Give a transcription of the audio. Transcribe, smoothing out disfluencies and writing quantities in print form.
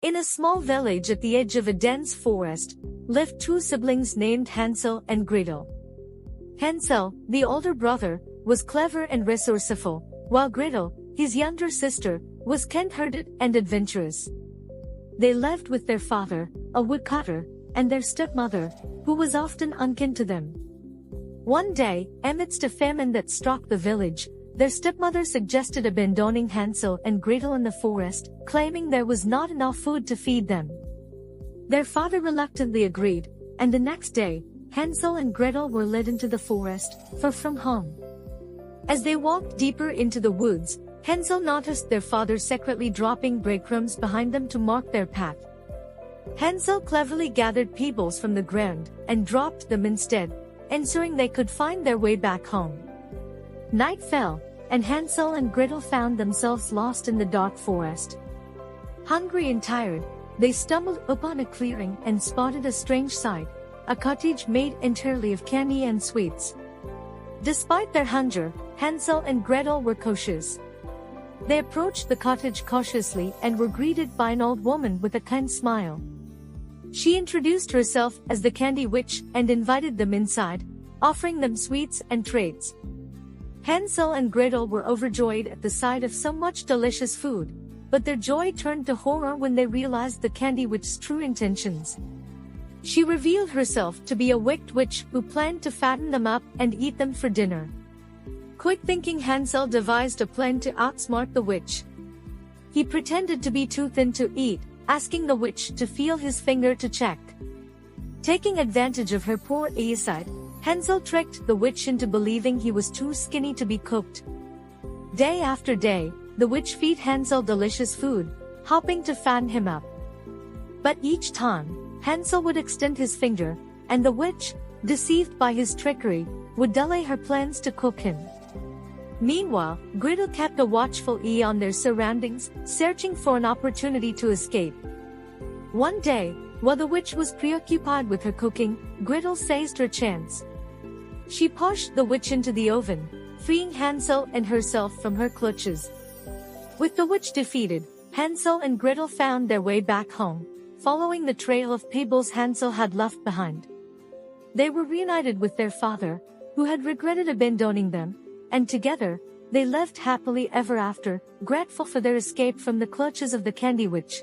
In a small village at the edge of a dense forest, lived two siblings named Hansel and Gretel. Hansel, the older brother, was clever and resourceful, while Gretel, his younger sister, was kind-hearted and adventurous. They lived with their father, a woodcutter, and their stepmother, who was often unkind to them. One day, amidst a famine that struck the village, their stepmother suggested abandoning Hansel and Gretel in the forest, claiming there was not enough food to feed them. Their father reluctantly agreed, and the next day, Hansel and Gretel were led into the forest, far from home. As they walked deeper into the woods, Hansel noticed their father secretly dropping breadcrumbs behind them to mark their path. Hansel cleverly gathered pebbles from the ground and dropped them instead, ensuring they could find their way back home. Night fell, and Hansel and Gretel found themselves lost in the dark forest. Hungry and tired, they stumbled upon a clearing and spotted a strange sight, a cottage made entirely of candy and sweets. Despite their hunger, Hansel and Gretel were cautious. They approached the cottage cautiously and were greeted by an old woman with a kind smile. She introduced herself as the Candy Witch and invited them inside, offering them sweets and treats. Hansel and Gretel were overjoyed at the sight of so much delicious food, but their joy turned to horror when they realized the Candy Witch's true intentions. She revealed herself to be a wicked witch who planned to fatten them up and eat them for dinner. Quick-thinking Hansel devised a plan to outsmart the witch. He pretended to be too thin to eat, asking the witch to feel his finger to check. Taking advantage of her poor eyesight, Hansel tricked the witch into believing he was too skinny to be cooked. Day after day, the witch fed Hansel delicious food, hoping to fatten him up. But each time, Hansel would extend his finger, and the witch, deceived by his trickery, would delay her plans to cook him. Meanwhile, Gretel kept a watchful eye on their surroundings, searching for an opportunity to escape. One day, while the witch was preoccupied with her cooking, Gretel seized her chance. She pushed the witch into the oven, freeing Hansel and herself from her clutches. With the witch defeated, Hansel and Gretel found their way back home, following the trail of pebbles Hansel had left behind. They were reunited with their father, who had regretted abandoning them, and together, they lived happily ever after, grateful for their escape from the clutches of the Candy Witch.